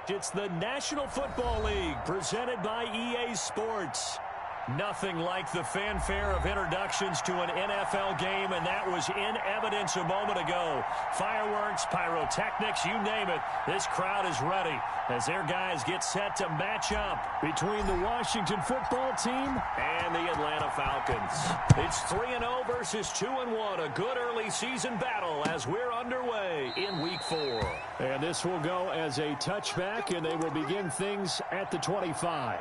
It's the National Football League presented by EA Sports. Nothing like the fanfare of introductions to an NFL game, and that was in evidence a moment ago. Fireworks, pyrotechnics, you name it. This crowd is ready as their guys get set to match up between the Washington football team and the Atlanta Falcons. It's 3-0 versus 2-1, a good early season battle as we're underway in Week 4. And this will go as a touchback, and they will begin things at the 25.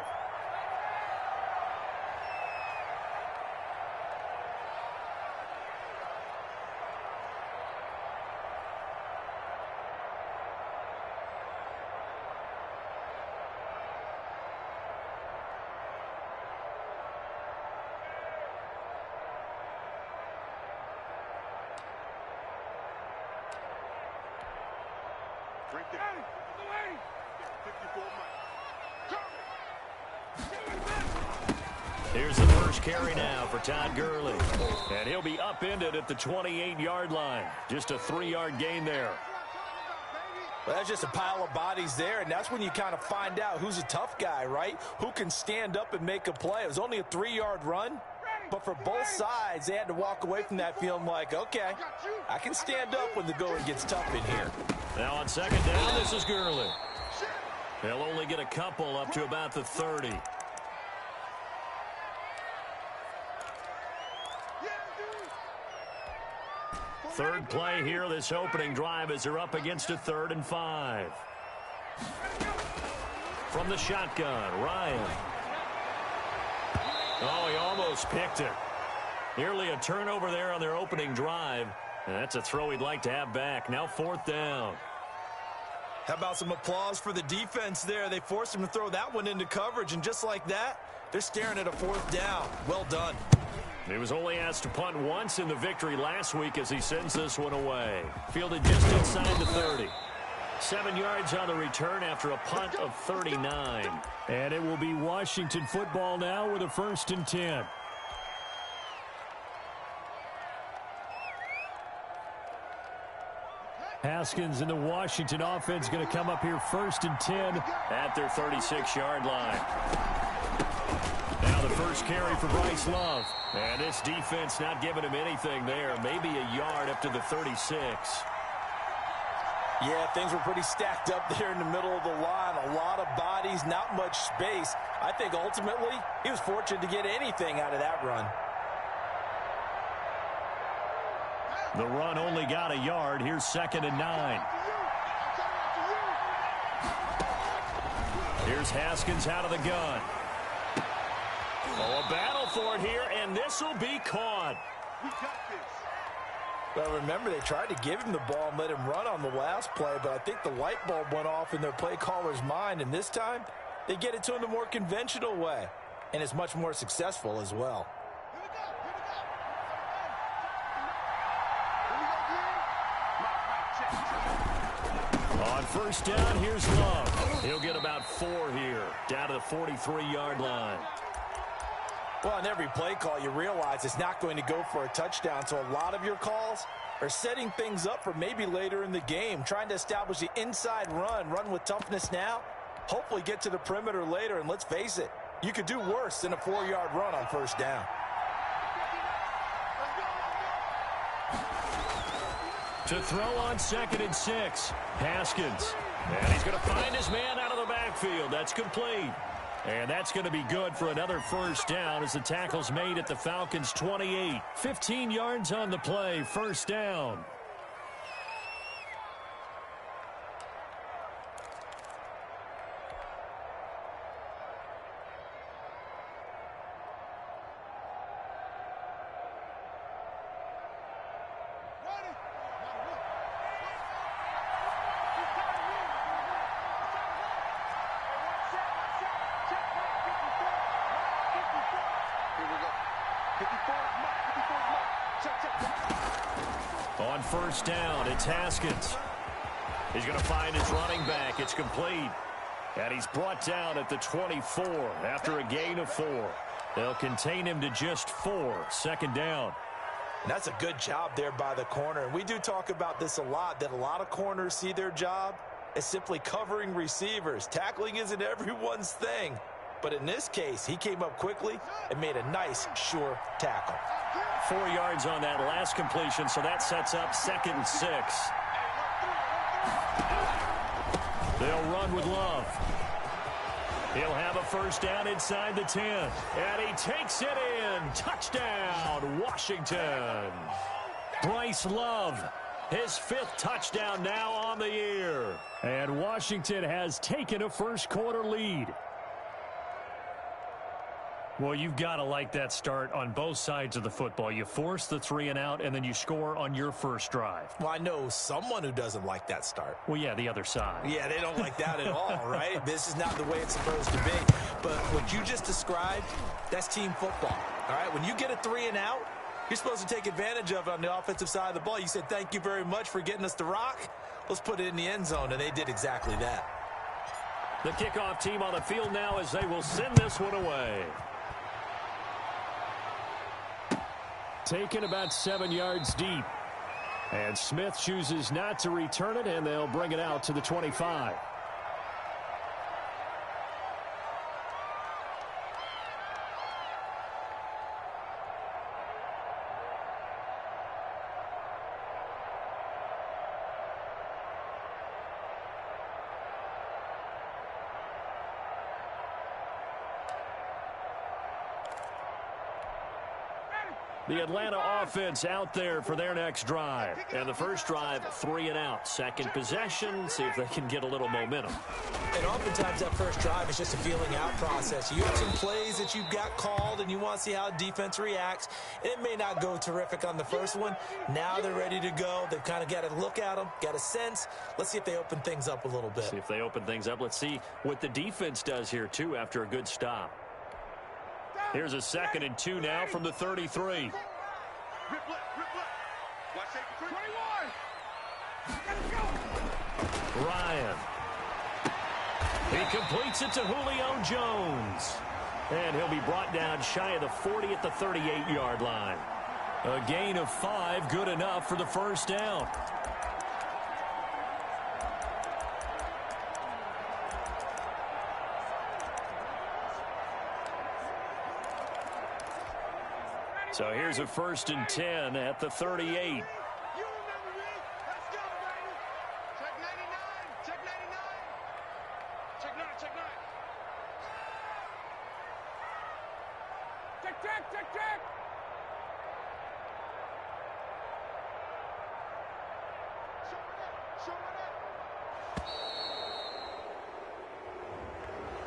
Here's the first carry now for Todd Gurley. And he'll be upended at the 28-yard line. Just a 3-yard gain there. Well, that's just a pile of bodies there, and that's when you kind of find out who's a tough guy, right? Who can stand up and make a play. It was only a 3-yard run, but for both sides, they had to walk away from that feeling like, okay, I can stand up when the going gets tough in here. Now on second down, this is Gurley. They'll only get a couple up to about the 30. Third play here, this opening drive, as they're up against a 3rd and 5. From the shotgun, Ryan. Oh, he almost picked it. Nearly a turnover there on their opening drive. And that's a throw he'd like to have back. Now 4th down. How about some applause for the defense there? They forced him to throw that one into coverage, and just like that, they're staring at a 4th down. Well done. He was only asked to punt once in the victory last week as he sends this one away. Fielded just inside the 30. 7 yards on the return after a punt of 39. And it will be Washington football now with a 1st and 10. Haskins and the Washington offense going to come up here 1st and 10 at their 36-yard line. Now the first carry for Bryce Love. And this defense not giving him anything there. Maybe a yard up to the 36. Yeah, things were pretty stacked up there in the middle of the line. A lot of bodies, not much space. I think ultimately he was fortunate to get anything out of that run. The run only got a yard. Here's 2nd and 9. Here's Haskins out of the gun. Oh, a battle for it here, and this will be caught. Well, remember, they tried to give him the ball and let him run on the last play, but I think the light bulb went off in their play caller's mind, and this time they get it to him the more conventional way, and it's much more successful as well. On 1st down, here's Love. He'll get about 4 here, down to the 43-yard line. Well, on every play call, you realize it's not going to go for a touchdown, so a lot of your calls are setting things up for maybe later in the game, trying to establish the inside run with toughness now, hopefully get to the perimeter later, and let's face it, you could do worse than a 4-yard run on 1st down. To throw on 2nd and 6, Haskins. And he's going to find his man out of the backfield. That's complete. And that's going to be good for another 1st down as the tackle's made at the Falcons' 28. 15 yards on the play, 1st down. On 1st down, it's Haskins. He's going to find his running back. It's complete. And he's brought down at the 24 after a gain of 4. They'll contain him to just 4. 2nd down. And that's a good job there by the corner. And we do talk about this a lot, that a lot of corners see their job is simply covering receivers. Tackling isn't everyone's thing. But in this case, he came up quickly and made a nice, sure tackle. 4 yards on that last completion, so that sets up 2nd and 6. They'll run with Love. He'll have a first down inside the 10. And he takes it in. Touchdown, Washington. Bryce Love, his 5th touchdown now on the year. And Washington has taken a first-quarter lead. Well, you've got to like that start on both sides of the football. You force the 3 and out, and then you score on your first drive. Well, I know someone who doesn't like that start. Well, yeah, the other side. Yeah, they don't like that at all, right? This is not the way it's supposed to be. But what you just described, that's team football, all right? When you get a 3 and out, you're supposed to take advantage of it on the offensive side of the ball. You said, thank you very much for getting us the rock. Let's put it in the end zone, and they did exactly that. The kickoff team on the field now as they will send this one away. Taken about 7 yards deep. And Smith chooses not to return it, and they'll bring it out to the 25. The Atlanta offense out there for their next drive. And the first drive, 3 and out. Second possession, see if they can get a little momentum. And oftentimes that first drive is just a feeling out process. You have some plays that you've got called and you want to see how defense reacts. And it may not go terrific on the first one. Now they're ready to go. They've kind of got to look at them, got a sense. Let's see if they open things up a little bit. See if they open things up. Let's see what the defense does here, too, after a good stop. Here's a 2nd and 2 now from the 33. Ryan. He completes it to Julio Jones. And he'll be brought down shy of the 40 at the 38-yard line. A gain of 5, good enough for the first down. So here's a 1st and 10 at the 38.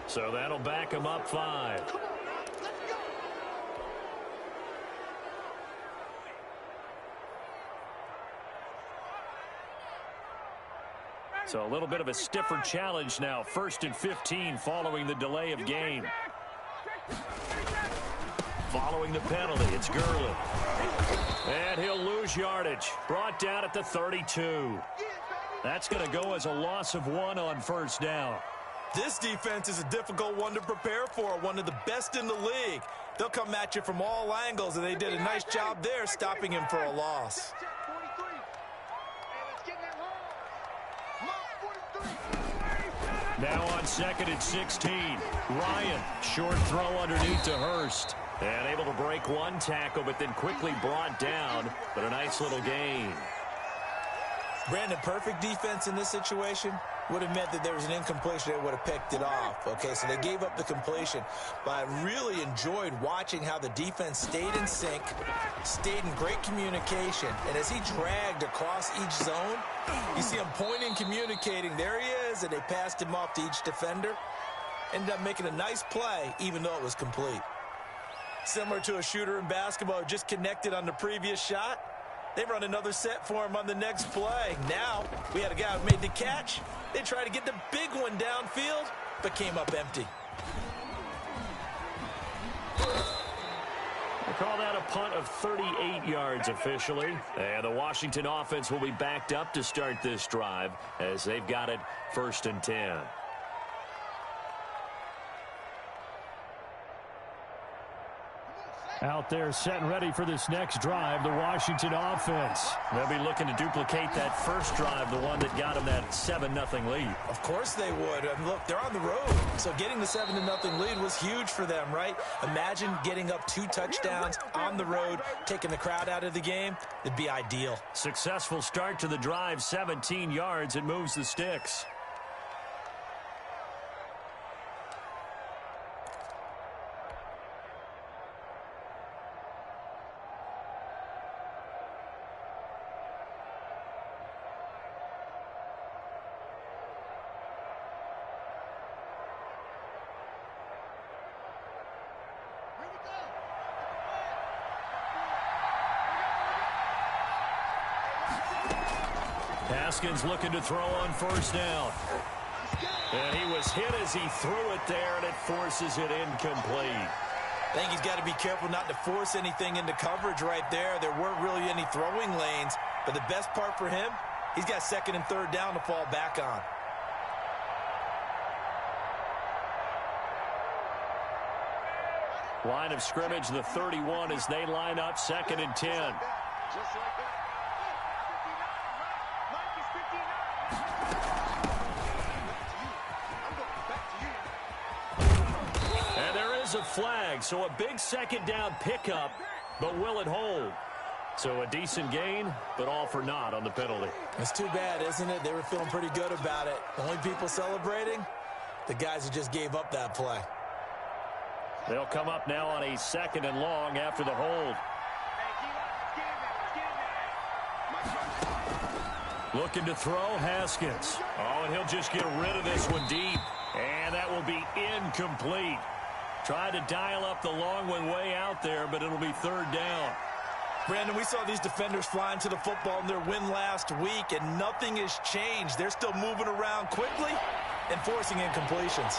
So that'll back him up 5. So a little bit of a stiffer challenge now. 1st and 15 following the delay of game. Following the penalty, it's Gurley. And he'll lose yardage. Brought down at the 32. That's going to go as a loss of 1 on first down. This defense is a difficult one to prepare for, one of the best in the league. They'll come at you from all angles, and they did a nice job there stopping him for a loss. Now on 2nd and 16. Ryan, short throw underneath to Hurst. And able to break one tackle, but then quickly brought down. But a nice little gain. Brandon, perfect defense in this situation would have meant that there was an incompletion. They would have picked it off. Okay, so they gave up the completion. But I really enjoyed watching how the defense stayed in sync, stayed in great communication. And as he dragged across each zone, you see him pointing, communicating. There he is, and they passed him off to each defender. Ended up making a nice play, even though it was complete. Similar to a shooter in basketball who just connected on the previous shot. They run another set for him on the next play. Now, we had a guy who made the catch. They tried to get the big one downfield, but came up empty. They call that a punt of 38 yards officially. And the Washington offense will be backed up to start this drive as they've got it 1st and 10. Out there set and ready for this next drive, the Washington offense. They'll be looking to duplicate that first drive, the one that got them that 7-0 lead. Of course they would. And look, they're on the road. So getting the 7-0 lead was huge for them, right? Imagine getting up 2 touchdowns on the road, taking the crowd out of the game. It'd be ideal. Successful start to the drive, 17 yards. It moves the sticks. Haskins looking to throw on first down. And he was hit as he threw it there, and it forces it incomplete. I think he's got to be careful not to force anything into coverage right there. There weren't really any throwing lanes, but the best part for him, he's got 2nd and 3rd down to fall back on. Line of scrimmage, the 31, as they line up 2nd and 10. Just like that. And there is a flag, so a big 2nd down pickup, but will it hold? So a decent gain, but all for naught on the penalty. It's too bad, isn't it? They were feeling pretty good about it. The only people celebrating, the guys who just gave up that play. They'll come up now on a 2nd and long after the hold. Looking to throw, Haskins. Oh, and he'll just get rid of this one deep. And that will be incomplete. Tried to dial up the long one way out there, but it'll be 3rd down. Brandon, we saw these defenders flying to the football in their win last week, and nothing has changed. They're still moving around quickly and forcing incompletions.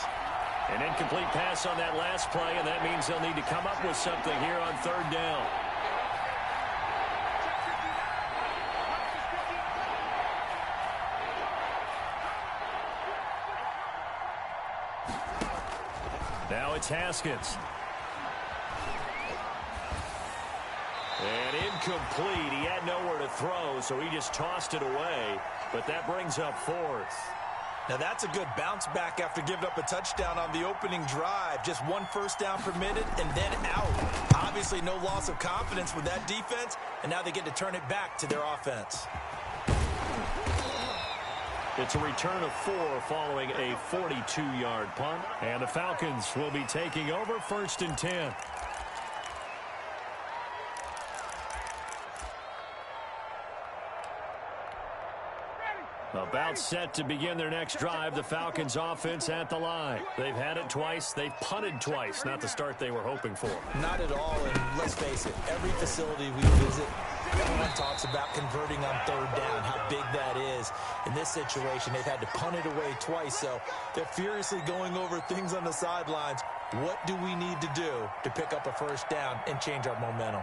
An incomplete pass on that last play, and that means they'll need to come up with something here on 3rd down. Now it's Haskins. And incomplete. He had nowhere to throw, so he just tossed it away. But that brings up 4th. Now that's a good bounce back after giving up a touchdown on the opening drive. Just 1 first down permitted and then out. Obviously no loss of confidence with that defense, and now they get to turn it back to their offense. It's a return of 4 following a 42-yard punt. And the Falcons will be taking over 1st and 10. About set to begin their next drive, the Falcons offense at the line. They've had it twice. They've punted twice. Not the start they were hoping for. Not at all, and let's face it, every facility we visit, everyone talks about converting on 3rd down, how big that is. In this situation, they've had to punt it away twice, so they're furiously going over things on the sidelines. What do we need to do to pick up a first down and change our momentum?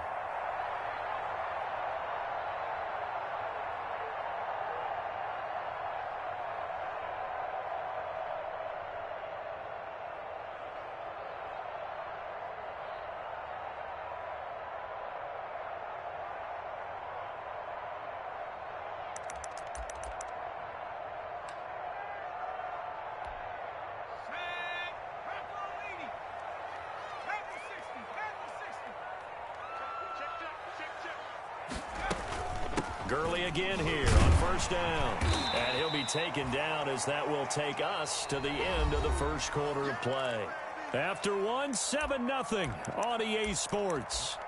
Gurley again here on first down. And he'll be taken down as that will take us to the end of the first quarter of play. After one, 7-0 on EA Sports.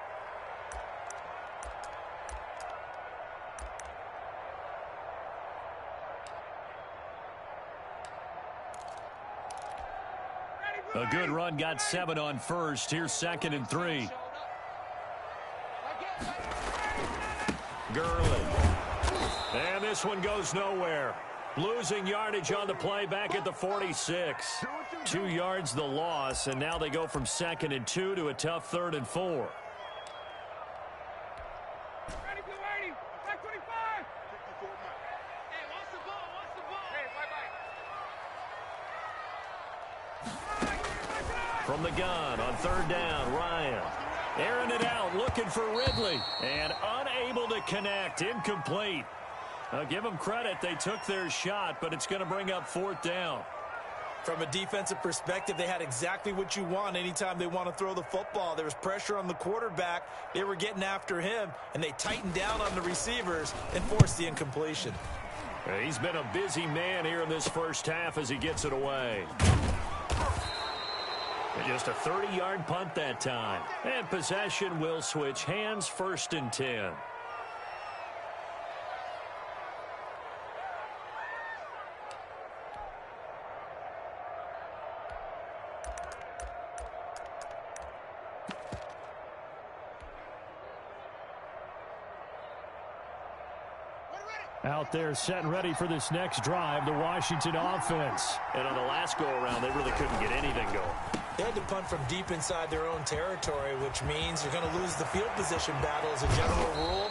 A good run, got 7 on first. Here's 2nd and 3. Gurley. And this one goes nowhere. Losing yardage on the play back at the 46. 2 yards the loss, and now they go from 2nd and 2 to a tough 3rd and 4. From the gun on 3rd down, Ryan. Airing it out, looking for Ridley. And unable to connect, incomplete. I'll give them credit, they took their shot, but it's going to bring up fourth down. From a defensive perspective, they had exactly what you want anytime they want to throw the football. There was pressure on the quarterback. They were getting after him, and they tightened down on the receivers and forced the incompletion. He's been a busy man here in this first half as he gets it away. Just a 30-yard punt that time. And possession will switch hands, 1st and 10. Out there set and ready for this next drive, the Washington offense. And on the last go-around, they really couldn't get anything going. They had to punt from deep inside their own territory, which means you're going to lose the field position battle as a general rule.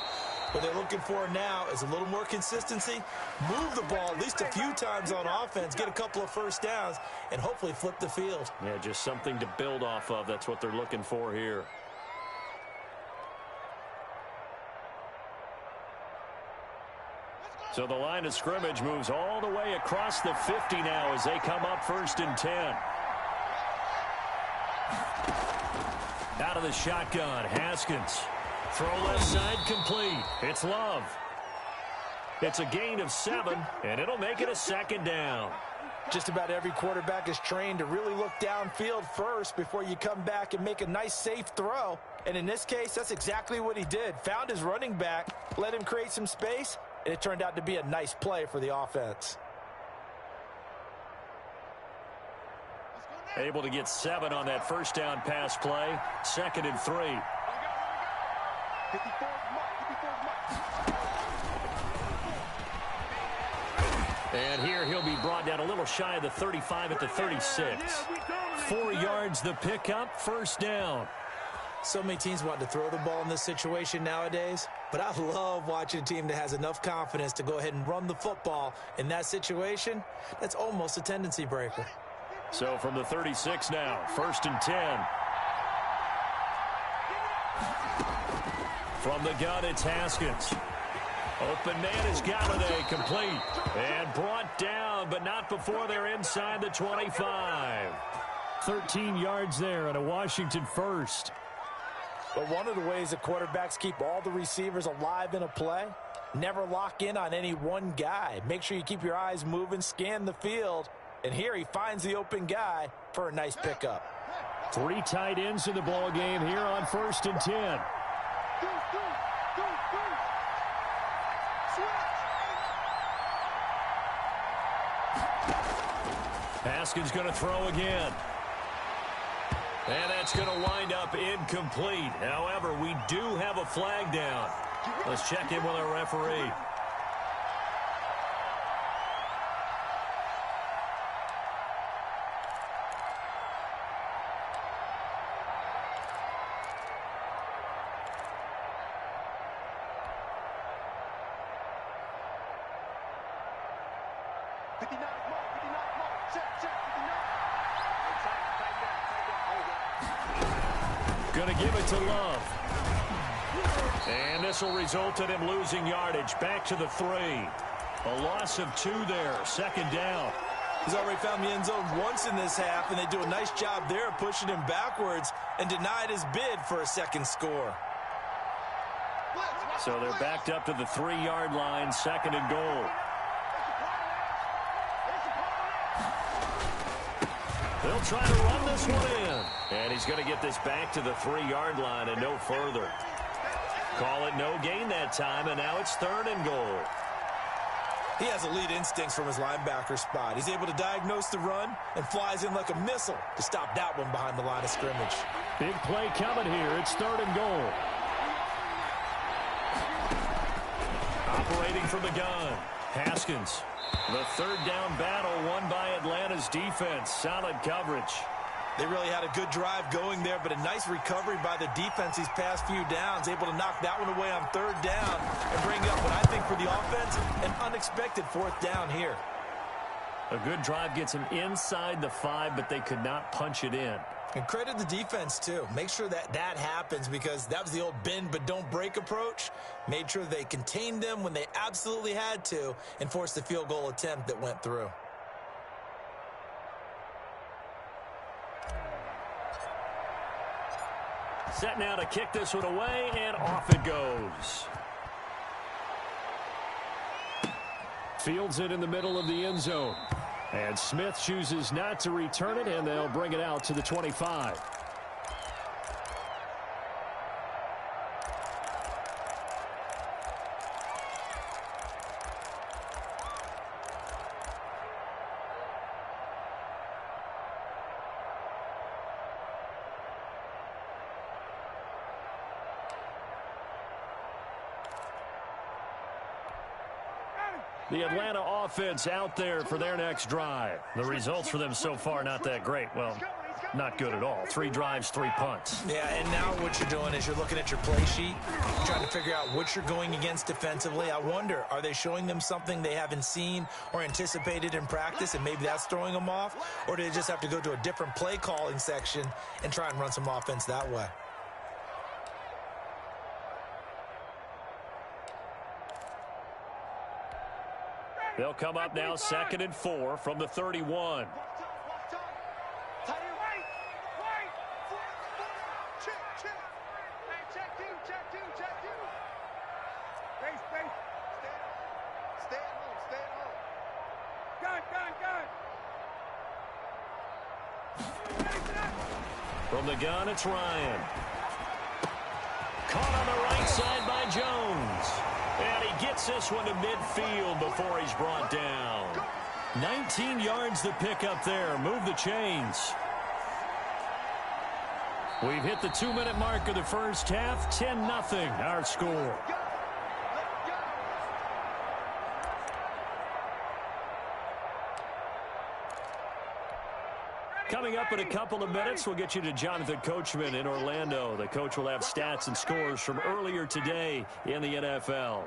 What they're looking for now is a little more consistency, move the ball at least a few times on offense, get a couple of first downs, and hopefully flip the field. Yeah, just something to build off of. That's what they're looking for here. So the line of scrimmage moves all the way across the 50 now as they come up 1st and 10. Out of the shotgun, Haskins. Throw left side complete. It's Love. It's a gain of 7, and it'll make it a 2nd down. Just about every quarterback is trained to really look downfield first before you come back and make a nice, safe throw. And in this case, that's exactly what he did. Found his running back, let him create some space, and it turned out to be a nice play for the offense. Able to get 7 on that first down pass play. 2nd and 3. And here he'll be brought down a little shy of the 35 at the 36. 4 yards the pickup, 1st down. So many teams want to throw the ball in this situation nowadays, but I love watching a team that has enough confidence to go ahead and run the football. In that situation, that's almost a tendency breaker. So from the 36 now, 1st and 10. From the gun, it's Haskins. Open man is Galladay, complete. And brought down, but not before they're inside the 25. 13 yards there and a Washington first. But one of the ways the quarterbacks keep all the receivers alive in a play, never lock in on any one guy. Make sure you keep your eyes moving, scan the field. And here he finds the open guy for a nice pickup. 3 tight ends in the ball game here on 1st and 10. Haskins going to throw again. And that's going to wind up incomplete. However, we do have a flag down. Let's check in with our referee. Going to give it to Love. And this will result in him losing yardage. Back to the 3. A loss of 2 there. 2nd down. He's already found the end zone once in this half, and they do a nice job there pushing him backwards and denied his bid for a 2nd score. So they're backed up to the 3-yard line. 2nd and goal. They'll try to run this one in. And he's going to get this back to the 3-yard line and no further. Call it no gain that time, and now it's 3rd and goal. He has elite instincts from his linebacker spot. He's able to diagnose the run and flies in like a missile to stop that one behind the line of scrimmage. Big play coming here. It's 3rd and goal. Operating from the gun, Haskins. The 3rd down battle won by Atlanta's defense. Solid coverage. They really had a good drive going there, but a nice recovery by the defense these past few downs, able to knock that one away on 3rd down and bring up what I think for the offense, an unexpected 4th down here. A good drive gets them inside the 5, but they could not punch it in. And credit the defense, too. Make sure that happens, because that was the old bend but don't break approach. Made sure they contained them when they absolutely had to and forced the field goal attempt that went through. Set now to kick this one away, and off it goes. Fields it in the middle of the end zone. And Smith chooses not to return it, and they'll bring it out to the 25. The Atlanta offense out there for their next drive. The results for them so far not that great. Well, not good at all. 3 drives, 3 punts. Yeah, and now what you're doing is you're looking at your play sheet, trying to figure out what you're going against defensively. I wonder, are they showing them something they haven't seen or anticipated in practice, and maybe that's throwing them off? Or do they just have to go to a different play calling section and try and run some offense that way? They'll come up now 2nd and 4 from the 31. From the gun, it's Ryan. Caught on the right side by Jones. And he gets this one to midfield before he's brought down. 19 yards to pick up there. Move the chains. We've hit the 2-minute mark of the first half. 10-0 our score. Coming up in a couple of minutes, we'll get you to Jonathan Coachman in Orlando. The coach will have stats and scores from earlier today in the NFL.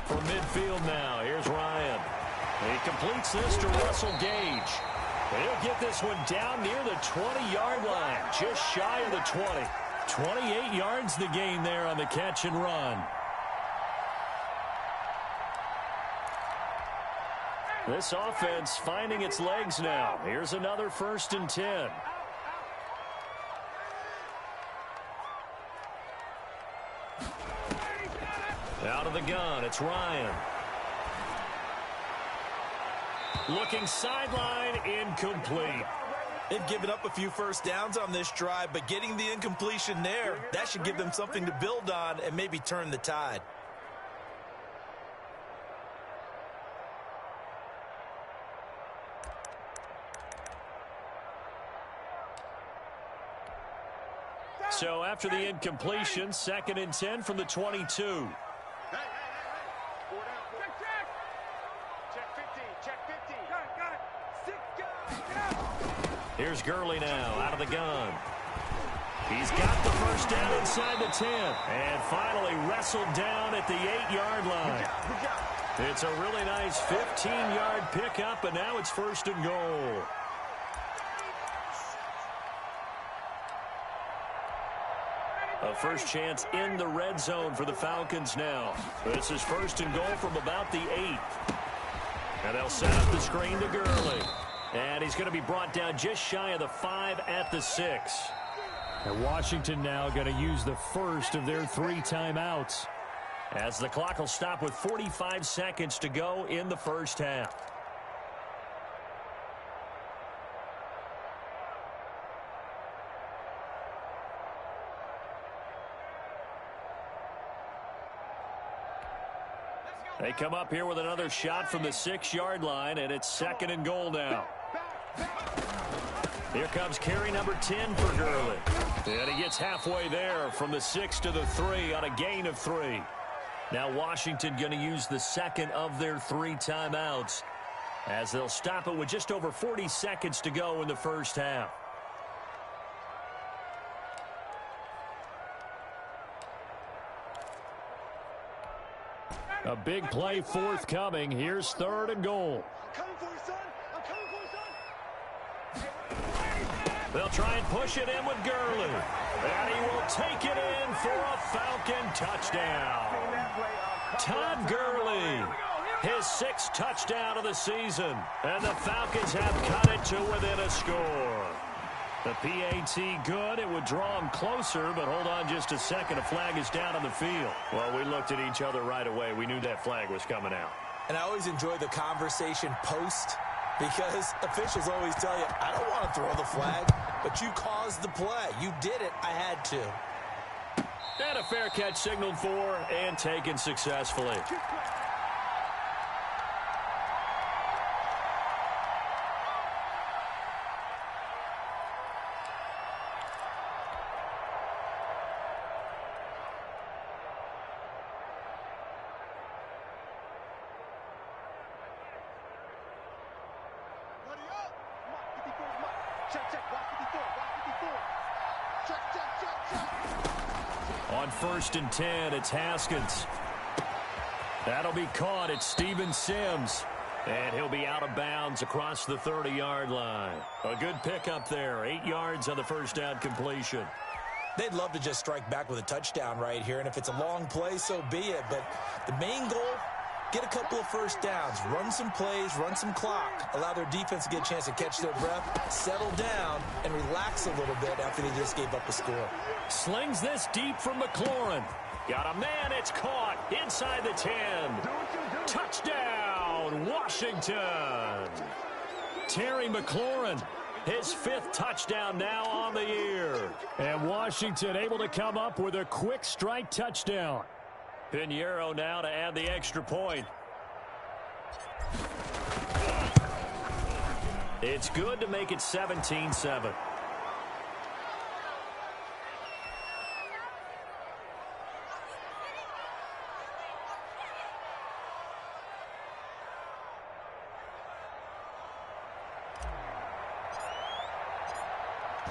From midfield now, here's Ryan. He completes this to Russell Gage. He'll get this one down near the 20-yard line, just shy of the 20. 28 yards the gain there on the catch and run. This offense finding its legs now. Here's another 1st and 10. Out of the gun, it's Ryan. Looking sideline, incomplete. They've given up a few first downs on this drive, but getting the incompletion there, that should give them something to build on and maybe turn the tide. So after the incompletion, 2nd and 10 from the 22. Here's Gurley now out of the gun. He's got the first down inside the 10. And finally wrestled down at the 8-yard line. It's a really nice 15-yard pickup, and now it's 1st and goal. A first chance in the red zone for the Falcons now. This is 1st and goal from about the 8. And they'll set up the screen to Gurley. And he's going to be brought down just shy of the 5 at the 6. And Washington now going to use the first of their 3 timeouts. As the clock will stop with 45 seconds to go in the first half. They come up here with another shot from the 6-yard line, and it's 2nd and goal now. Here comes carry number 10 for Gurley. And he gets halfway there from the 6 to the 3 on a gain of 3. Now Washington going to use the 2nd of their 3 timeouts as they'll stop it with just over 40 seconds to go in the first half. A big play forthcoming. Here's 3rd and goal. I'm coming for you, son. I'm coming for you, son. They'll try and push it in with Gurley. And he will take it in for a Falcon touchdown. Todd Gurley, his 6th touchdown of the season. And the Falcons have cut it to within a score. The PAT good. It would draw him closer, but hold on just a second. A flag is down on the field. Well, we looked at each other right away. We knew that flag was coming out. And I always enjoy the conversation post, because officials always tell you, I don't want to throw the flag, but you caused the play. You did it. I had to. And a fair catch signaled for and taken successfully. On 1st and 10, it's Haskins. That'll be caught. It's Steven Sims. And he'll be out of bounds across the 30-yard line. A good pickup there. 8 yards on the first down completion. They'd love to just strike back with a touchdown right here, and if it's a long play, so be it. But the main goal, get a couple of first downs, run some plays, run some clock, allow their defense to get a chance to catch their breath, settle down, and relax a little bit after they just gave up a score. Slings this deep from McLaurin. Got a man, it's caught inside the 10. Touchdown, Washington. Terry McLaurin, his 5th touchdown now on the year. And Washington able to come up with a quick strike touchdown. Pinheiro now to add the extra point. It's good to make it 17-7.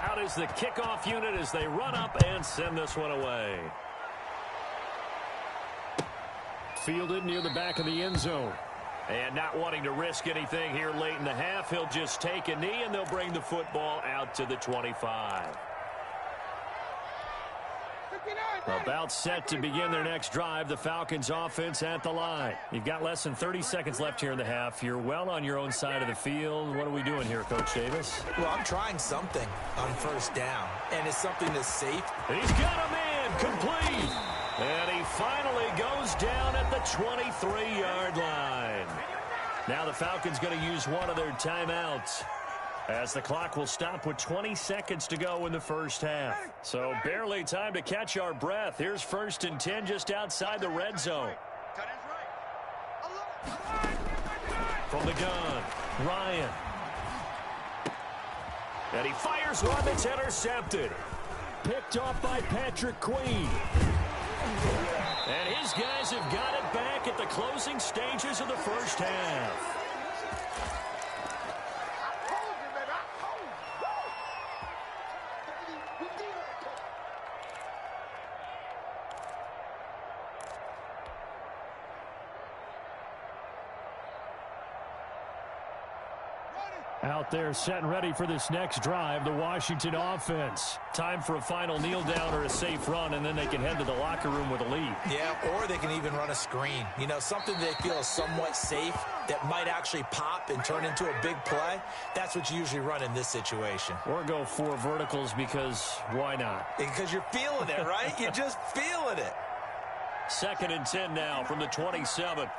Out is the kickoff unit as they run up and send this one away. Fielded near the back of the end zone. And not wanting to risk anything here late in the half, he'll just take a knee and they'll bring the football out to the 25. About set to begin their next drive, the Falcons offense at the line. You've got less than 30 seconds left here in the half. You're well on your own side of the field. What are we doing here, Coach Davis? Well, I'm trying something on first down, and it's something that's safe. He's got a man complete. And he finally goes down at the 23-yard line. Now the Falcons going to use one of their timeouts, as the clock will stop with 20 seconds to go in the first half. So barely time to catch our breath. Here's 1st and 10 just outside the red zone. From the gun, Ryan. And he fires one that's intercepted. Picked off by Patrick Queen. And his guys have got it back at the closing stages of the first half. Out there set and ready for this next drive, the Washington offense. Time for a final kneel down or a safe run, and then they can head to the locker room with a lead. Yeah, or they can even run a screen. You know, something they feel is somewhat safe that might actually pop and turn into a big play. That's what you usually run in this situation. Or go 4 verticals because why not? Because you're feeling it, right? You're just feeling it. 2nd and 10 now from the 27.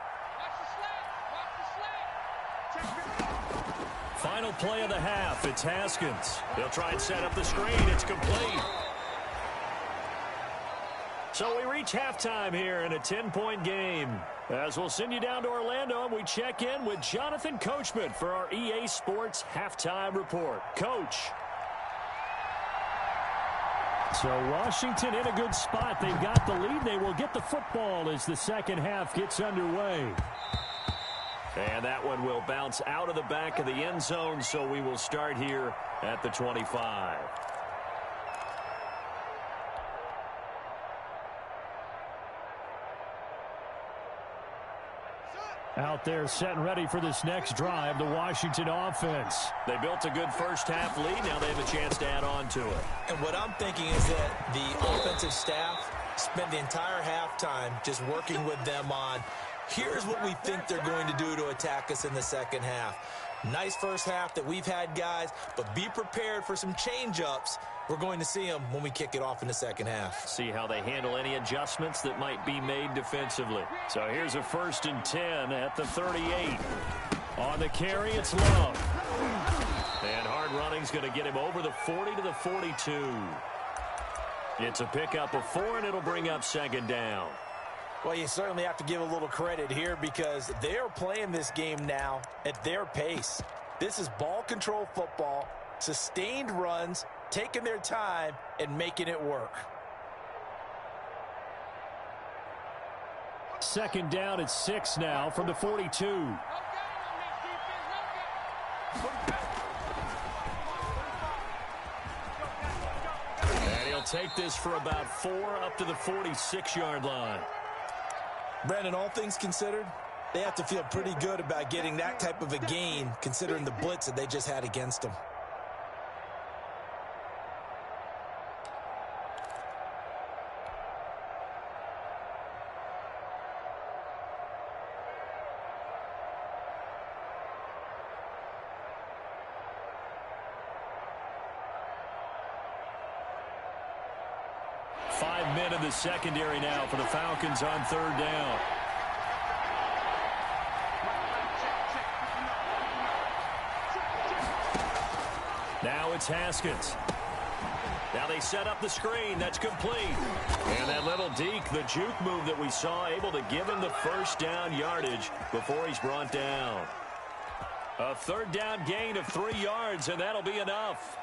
Final play of the half. It's Haskins. They'll try and set up the screen. It's complete. So we reach halftime here in a 10-point game. As we'll send you down to Orlando, and we check in with Jonathan Coachman for our EA Sports Halftime Report. Coach. So Washington in a good spot. They've got the lead. They will get the football as the second half gets underway. And that one will bounce out of the back of the end zone, so we will start here at the 25. Out there setting ready for this next drive, the Washington offense. They built a good first-half lead. Now they have a chance to add on to it. And what I'm thinking is that the offensive staff spent the entire halftime just working with them on, here's what we think they're going to do to attack us in the second half. Nice first half that we've had, guys, but be prepared for some change-ups. We're going to see them when we kick it off in the second half. See how they handle any adjustments that might be made defensively. So here's a 1st and 10 at the 38. On the carry, it's Love. And hard running's going to get him over the 40 to the 42. It's a pickup of 4, and it'll bring up 2nd down. Well, you certainly have to give a little credit here because they're playing this game now at their pace. This is ball control football, sustained runs, taking their time and making it work. 2nd down at 6 now from the 42. And he'll take this for about 4 up to the 46-yard line. Brandon, all things considered, they have to feel pretty good about getting that type of a gain considering the blitz that they just had against them. In the secondary now for the Falcons on 3rd down. Now it's Haskins. Now they set up the screen. That's complete. And that little deke, the juke move that we saw, able to give him the 1st down yardage before he's brought down. A 3rd down gain of 3 yards, and that'll be enough.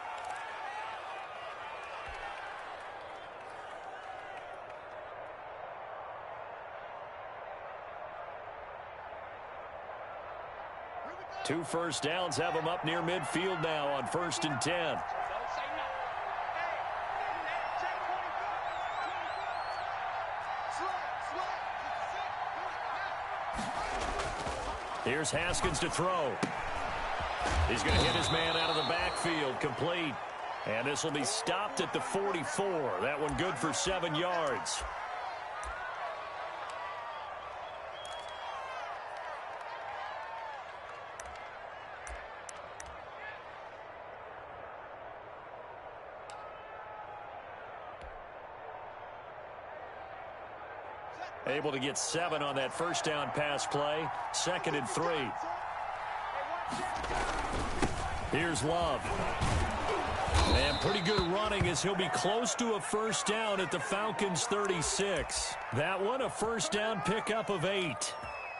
Two 1st downs have them up near midfield now on 1st and 10. Here's Haskins to throw. He's going to hit his man out of the backfield, complete. And this will be stopped at the 44. That one good for 7 yards. Able to get 7 on that 1st down pass play. 2nd and 3. Here's Love. And pretty good running as he'll be close to a 1st down at the Falcons 36. That one a 1st down pickup of 8.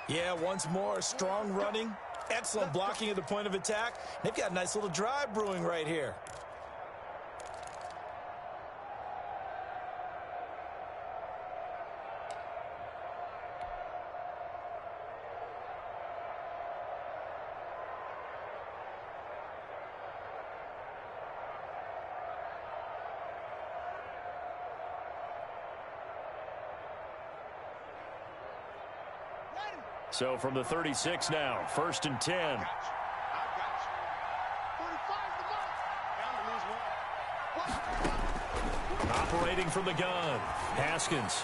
Yeah, once more, strong running. Excellent blocking at the point of attack. They've got a nice little drive brewing right here. So from the 36 now, 1st and 10. Operating from the gun, Haskins.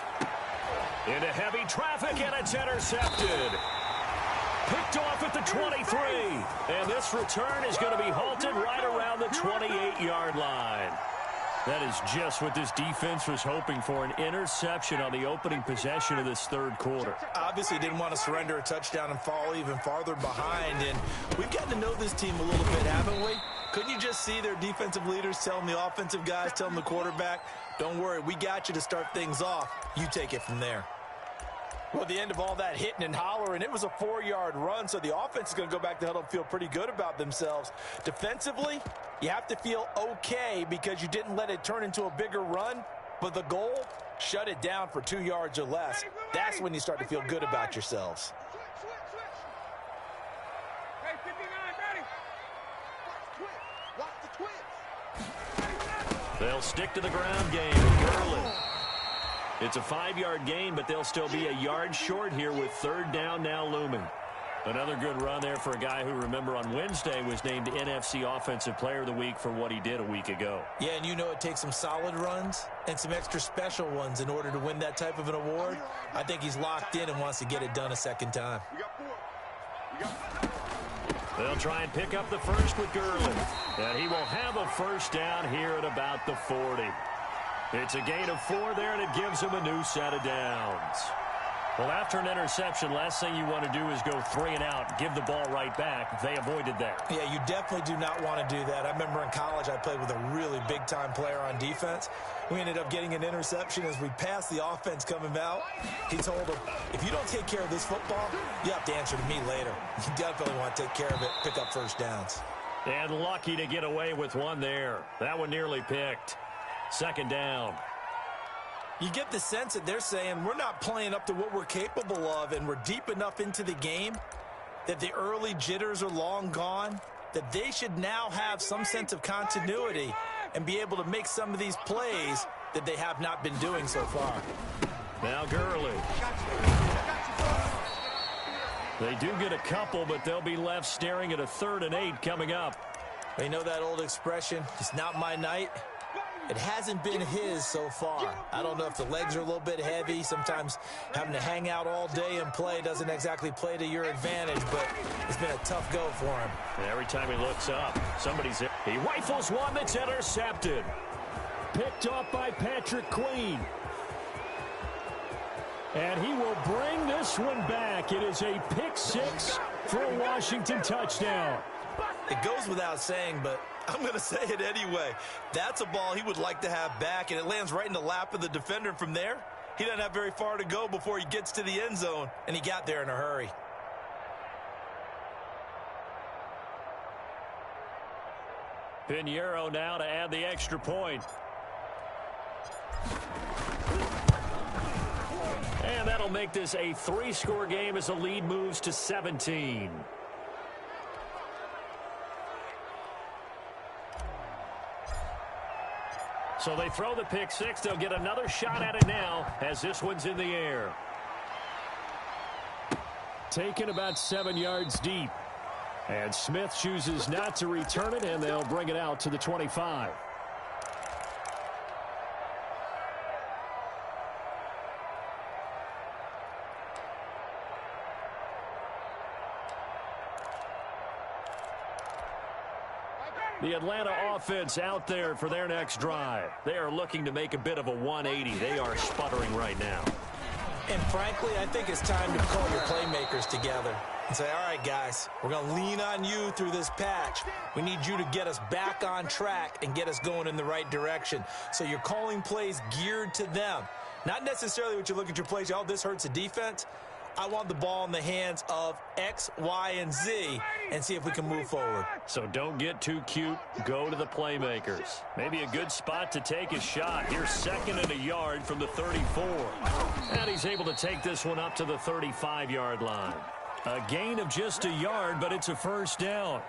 Into heavy traffic, and it's intercepted. Picked off at the 23. And this return is going to be halted right around the 28-yard line. That is just what this defense was hoping for, an interception on the opening possession of this 3rd quarter. Obviously didn't want to surrender a touchdown and fall even farther behind, and we've gotten to know this team a little bit, haven't we? Couldn't you just see their defensive leaders telling the offensive guys, telling the quarterback, don't worry, we got you to start things off. You take it from there. Well, at the end of all that hitting and hollering, it was a 4-yard run, so the offense is going to go back to huddle and feel pretty good about themselves. Defensively, you have to feel okay because you didn't let it turn into a bigger run, but the goal, shut it down for 2 yards or less. That's when you start to feel good about yourselves. Hey, 59, ready? Watch the twins. They'll stick to the ground game. Gurley. It's a 5-yard gain, but they'll still be a yard short here with 3rd down now looming. Another good run there for a guy who, remember, on Wednesday was named NFC Offensive Player of the Week for what he did a week ago. Yeah, and you know it takes some solid runs and some extra special ones in order to win that type of an award. I think he's locked in and wants to get it done a second time. They'll try and pick up the first with Gurley. And he will have a first down here at about the 40. It's a gain of 4 there, and it gives him a new set of downs. Well, after an interception, last thing you want to do is go 3 and out, give the ball right back. They avoided that. Yeah, you definitely do not want to do that. I remember in college I played with a really big-time player on defense. We ended up getting an interception as we passed the offense coming out. He told him, if you don't take care of this football, you have to answer to me later. You definitely want to take care of it, pick up first downs. And lucky to get away with one there. That one nearly picked. Second down. You get the sense that they're saying we're not playing up to what we're capable of, and we're deep enough into the game that the early jitters are long gone, that they should now have some sense of continuity and be able to make some of these plays that they have not been doing so far. Now Gurley. They do get a couple, but they'll be left staring at a 3rd and 8 coming up. They know that old expression, it's not my night. It hasn't been his so far. I don't know if the legs are a little bit heavy. Sometimes having to hang out all day and play doesn't exactly play to your advantage, but it's been a tough go for him. Every time he looks up, somebody's there. He rifles one that's intercepted. Picked off by Patrick Queen. And he will bring this one back. It is a pick 6 for a Washington touchdown. It goes without saying, but I'm going to say it anyway. That's a ball he would like to have back, and it lands right in the lap of the defender. From there, he doesn't have very far to go before he gets to the end zone, and he got there in a hurry. Pinheiro now to add the extra point. And that'll make this a 3-score game as the lead moves to 17. So they throw the pick 6. They'll get another shot at it now as this one's in the air. Taken about 7 yards deep. And Smith chooses not to return it, and they'll bring it out to the 25. The Atlanta offense out there for their next drive. They are looking to make a bit of a 180. They are sputtering right now. And frankly, I think it's time to call your playmakers together and say, all right, guys, we're going to lean on you through this patch. We need you to get us back on track and get us going in the right direction. So you're calling plays geared to them. Not necessarily what you look at your plays, oh, this hurts the defense. I want the ball in the hands of X, Y, and Z and see if we can move forward. So don't get too cute. Go to the playmakers. Maybe a good spot to take a shot. Here's 2nd and a yard from the 34. And he's able to take this one up to the 35-yard line. A gain of just a yard, but it's a first down.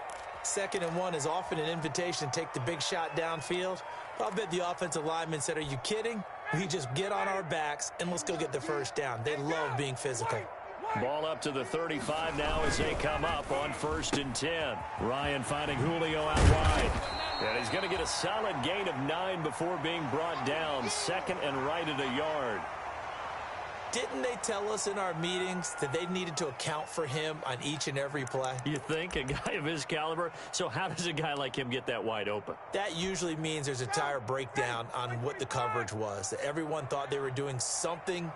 2nd and 1 is often an invitation to take the big shot downfield. I'll bet the offensive lineman said, are you kidding? We just get on our backs and let's go get the first down. They love being physical. Ball up to the 35 now as they come up on 1st and 10. Ryan finding Julio out wide. And he's going to get a solid gain of 9 before being brought down. 2nd and right at a yard. Didn't they tell us in our meetings that they needed to account for him on each and every play? You think? A guy of his caliber? So how does a guy like him get that wide open? That usually means there's a entire breakdown on what the coverage was. That everyone thought they were doing something,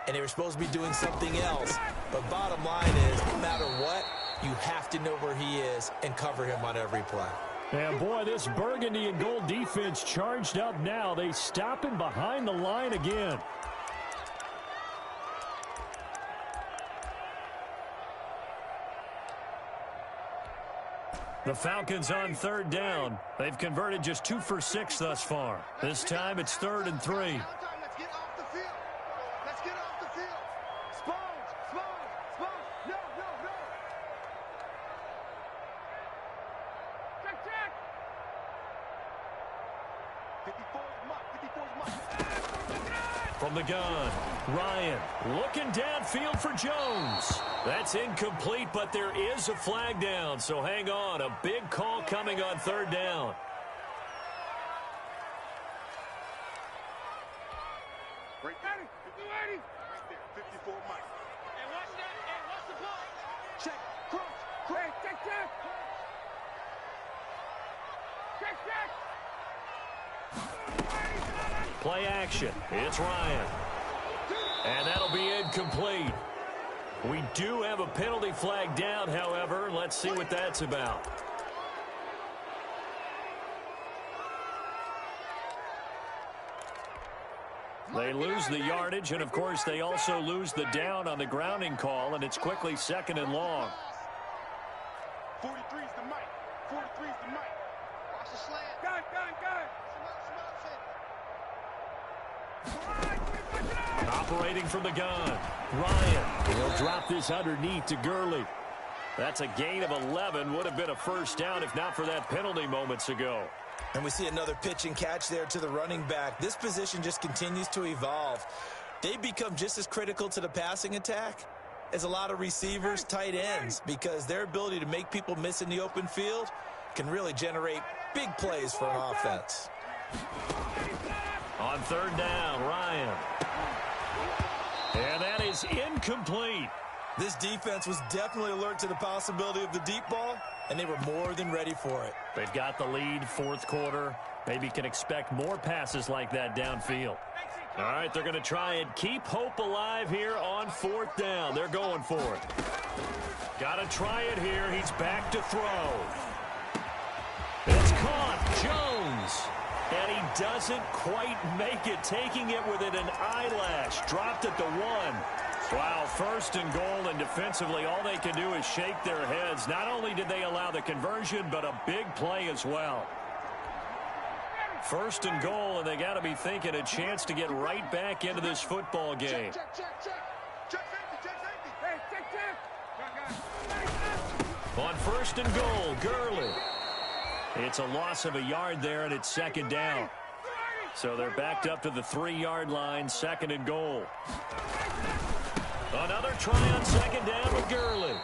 and they were supposed to be doing something else. But bottom line is, no matter what, you have to know where he is and cover him on every play. And boy, this burgundy and gold defense charged up now. They stop him behind the line again. The Falcons on 3rd down. They've converted just 2 for 6 thus far. This time it's 3rd and 3. Let's get off the field. Let's get off the field. Sponge. No. Check. 54's much. From the gun, Ryan looking downfield for Jones. That's incomplete, but there is a flag down, so hang on. A big call coming on third down. Right there. 50, right there. 54 Mike. Hey, watch that. Hey, watch the ball. Check. Cross. Hey, check. Play action. It's Ryan. And that'll be incomplete. We do have a penalty flag down, however. Let's see what that's about. They lose the yardage, and, of course, they also lose the down on the grounding call, and it's quickly second and long. 43's the mic. 43's the mic. Watch the slant. Gun. Operating from the gun, Ryan. He'll drop this underneath to Gurley. That's a gain of 11. Would have been a first down if not for that penalty moments ago. And we see another pitch and catch there to the running back. This position just continues to evolve. They become just as critical to the passing attack as a lot of receivers, tight ends, because their ability to make people miss in the open field can really generate big plays for an offense. On third down, Ryan. And that is incomplete. This defense was definitely alert to the possibility of the deep ball, and they were more than ready for it. They've got the lead, fourth quarter. Maybe can expect more passes like that downfield. All right, they're going to try and keep hope alive here on fourth down. They're going for it. Got to try it here. He's back to throw. It's caught. Jones. And he doesn't quite make it, taking it within an eyelash. Dropped at the 1. Wow, first and goal, and defensively all they can do is shake their heads. Not only did they allow the conversion, but a big play as well. First and goal, and they got to be thinking a chance to get right back into this football game. Check safety. Hey, On first and goal, Gurley. It's a loss of a yard there, and it's second down. So they're backed up to the 3-yard line, second and goal. Another try on second down with Gurley.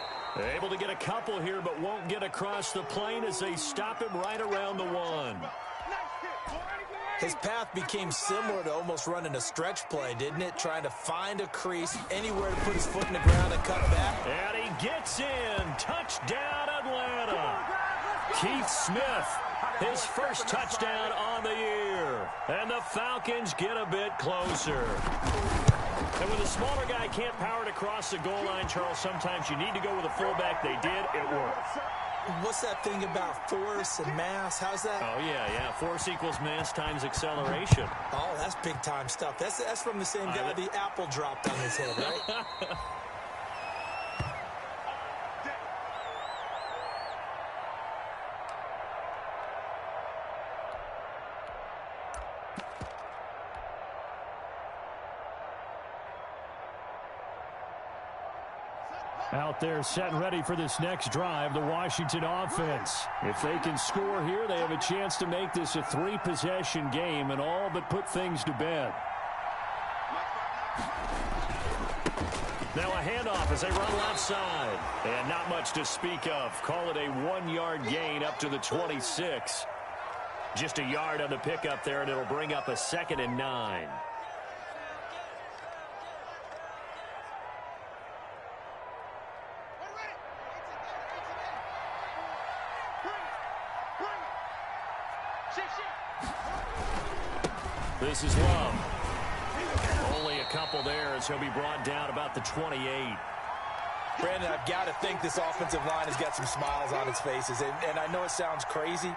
Able to get a couple here, but won't get across the plane as they stop him right around the 1. His path became similar to almost running a stretch play, didn't it? Trying to find a crease, anywhere to put his foot in the ground and cut back. And he gets in. Touchdown, Atlanta. Keith Smith, his first touchdown on the year. And the Falcons get a bit closer. And when the smaller guy can't power it across the goal line, Charles, sometimes you need to go with a fullback. They did. It worked. What's that thing about force and mass? How's that? Oh, yeah. Force equals mass times acceleration. Oh, that's big-time stuff. That's from the same guy the apple dropped on his head, right? Out there set and ready for this next drive, the Washington offense. If they can score here, they have a chance to make this a 3-possession game and all but put things to bed. Now a handoff as they run left side. And not much to speak of. Call it a 1-yard gain up to the 26. Just a yard on the pickup there, and it'll bring up a 2nd and 9. This is Love. Only a couple there as he'll be brought down about the 28. Brandon, I've got to think this offensive line has got some smiles on its faces. And I know it sounds crazy,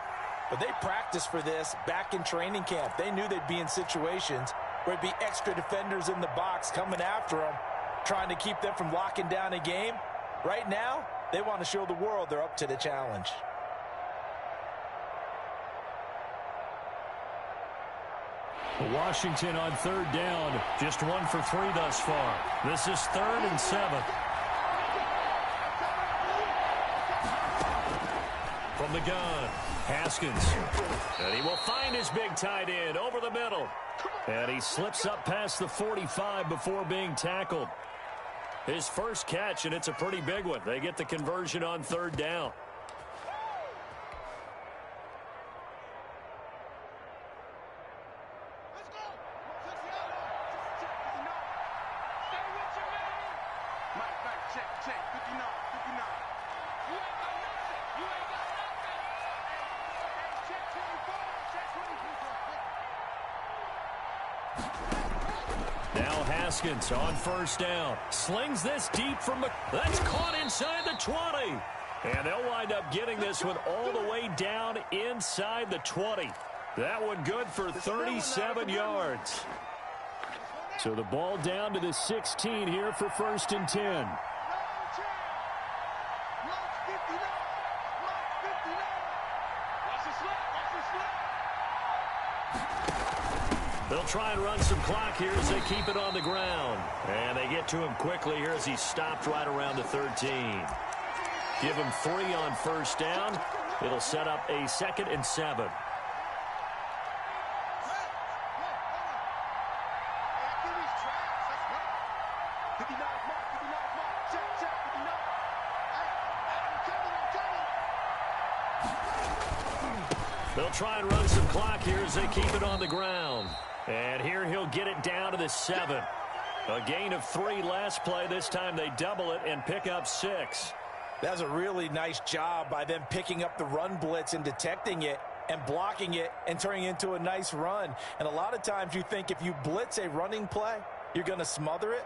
but they practiced for this back in training camp. They knew they'd be in situations where it'd be extra defenders in the box coming after them, trying to keep them from locking down a game. Right now, they want to show the world they're up to the challenge. Washington on third down, just 1 for 3 thus far. This is 3rd and 7. From the gun, Haskins. And he will find his big tight end over the middle. And he slips up past the 45 before being tackled. His first catch, and it's a pretty big one. They get the conversion on third down. Now Haskins on first down. Slings this deep from the... That's caught inside the 20. And they'll wind up getting this one all the way down inside the 20. That one good for 37 yards. So the ball down to the 16 here for 1st and 10. They'll try and run some clock here as they keep it on the ground. And they get to him quickly here as he stopped right around the 13. Give him 3 on first down. It'll set up a 2nd and 7. They'll try and run some clock here as they keep it on the ground. And here he'll get it down to the 7. A gain of 3 last play. This time they double it and pick up 6. That's a really nice job by them picking up the run blitz and detecting it and blocking it and turning it into a nice run. And a lot of times you think if you blitz a running play, you're going to smother it.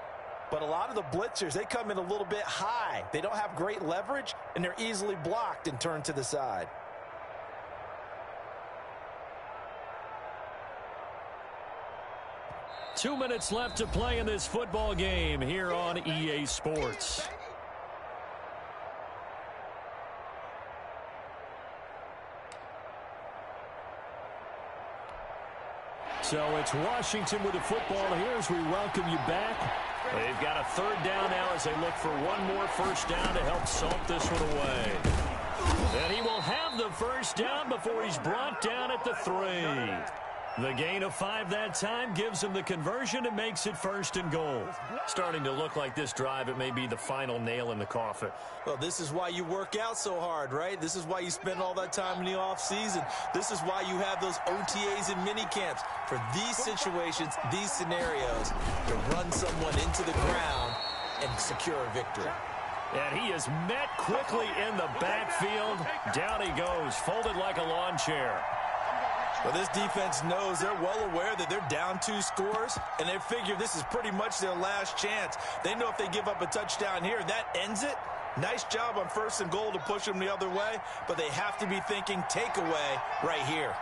But a lot of the blitzers, they come in a little bit high. They don't have great leverage, and they're easily blocked and turned to the side. Two minutes left to play in this football game here on EA Sports. So it's Washington with the football here as we welcome you back. They've got a 3rd down now as they look for one more first down to help salt this one away. And he will have the first down before he's brought down at the 3. The gain of 5 that time gives him the conversion and makes it 1st and goal. Starting to look like this drive, it may be the final nail in the coffin. Well, this is why you work out so hard, right? This is why you spend all that time in the offseason. This is why you have those OTAs and mini camps. For these situations, these scenarios, to run someone into the ground and secure a victory. And he is met quickly in the backfield. Down he goes, folded like a lawn chair. Well, this defense knows, they're well aware that they're down 2 scores, and they figure this is pretty much their last chance. They know if they give up a touchdown here, that ends it. Nice job on 1st and goal to push them the other way, but they have to be thinking takeaway right here.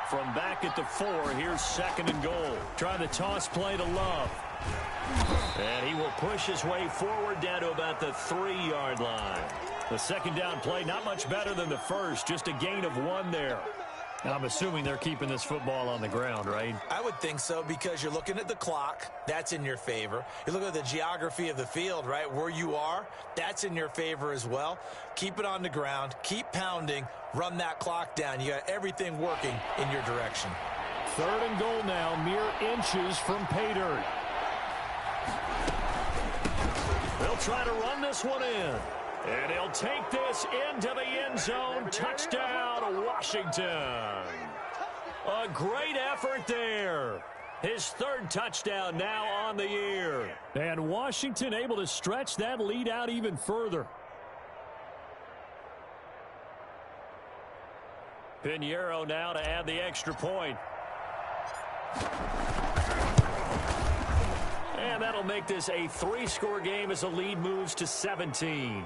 From back at the 4, here's 2nd and goal. Trying to toss play to Love. And he will push his way forward down to about the 3-yard line. The 2nd down play, not much better than the first, just a gain of 1 there. Now, I'm assuming they're keeping this football on the ground, right? I would think so, because you're looking at the clock. That's in your favor. You're looking at the geography of the field, right? Where you are, that's in your favor as well. Keep it on the ground. Keep pounding. Run that clock down. You got everything working in your direction. 3rd and goal now, mere inches from pay dirt. They'll try to run this one in. And he'll take this into the end zone. Touchdown, Washington. A great effort there. His 3rd touchdown now on the year. And Washington able to stretch that lead out even further. Pinheiro now to add the extra point. And that'll make this a 3-score game as the lead moves to 17.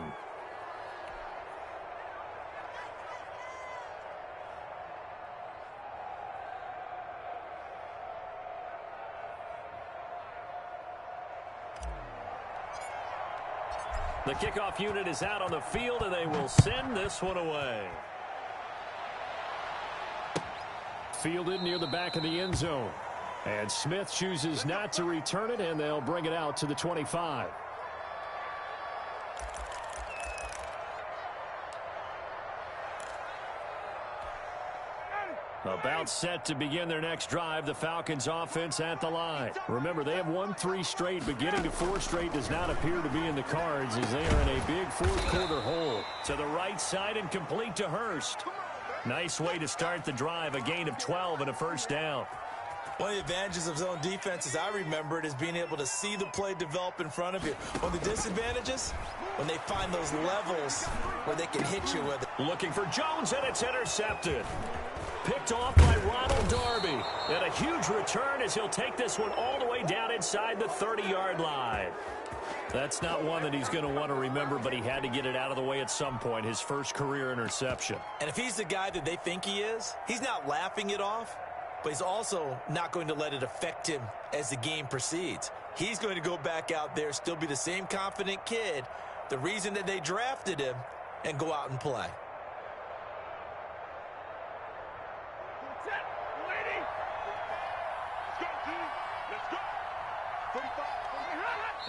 The kickoff unit is out on the field, and they will send this one away. Fielded near the back of the end zone. And Smith chooses not to return it, and they'll bring it out to the 25. About set to begin their next drive, the Falcons offense at the line. Remember, they have won 3 straight, but getting to 4 straight does not appear to be in the cards as they are in a big fourth-quarter hole. To the right side and complete to Hurst. Nice way to start the drive, a gain of 12 and a first down. One of the advantages of zone defense, as I remember it, is being able to see the play develop in front of you. One of the disadvantages, when they find those levels where they can hit you with it. Looking for Jones, and it's intercepted. Picked off by Ronald Darby. And a huge return as he'll take this one all the way down inside the 30-yard line. That's not one that he's going to want to remember, but he had to get it out of the way at some point, his first career interception. And if he's the guy that they think he is, he's not laughing it off, but he's also not going to let it affect him as the game proceeds. He's going to go back out there, still be the same confident kid, the reason that they drafted him, and go out and play.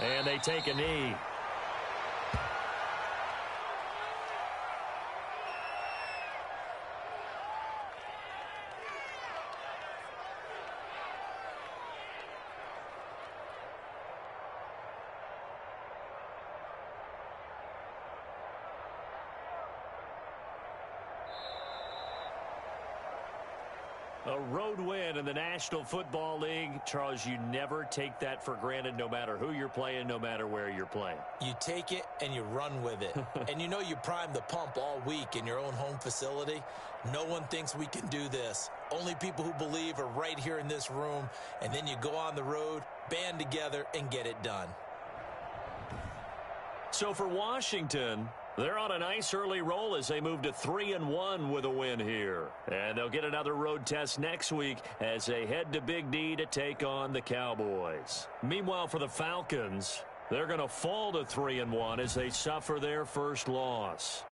And they take a knee. A road win in the National Football League. Charles, you never take that for granted, no matter who you're playing, no matter where you're playing. You take it and you run with it. And you know you prime the pump all week in your own home facility. No one thinks we can do this. Only people who believe are right here in this room. And then you go on the road, band together, and get it done. So for Washington, they're on a nice early roll as they move to 3-1 with a win here. And they'll get another road test next week as they head to Big D to take on the Cowboys. Meanwhile, for the Falcons, they're going to fall to 3-1 as they suffer their first loss.